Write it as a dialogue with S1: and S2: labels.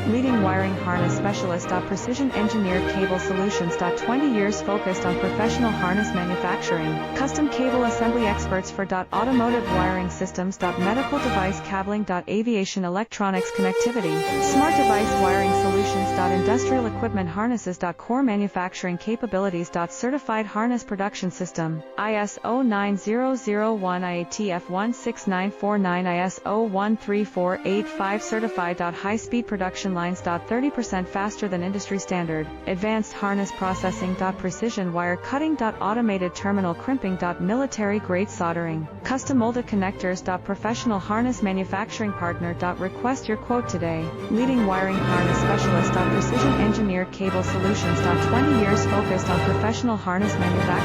S1: Leading wiring harness specialist. Precision engineered cable solutions. 20 years focused on professional harness manufacturing. Custom cable assembly experts for automotive wiring systems. Medical device cabling. Aviation electronics connectivity. Smart device wiring solutions. Industrial equipment harnesses. Core manufacturing capabilities. Certified harness production system. ISO 9001 IATF 16949 ISO 13485 certified. High-speed production lines. 30% faster than industry standard. Advanced harness processing. Precision wire cutting. Automated terminal crimping. Military grade soldering. Custom molded connectors. Professional harness manufacturing partner. Request your quote today. Leading wiring harness specialist. Precision engineered cable solutions. 20 years focused on professional harness manufacturing.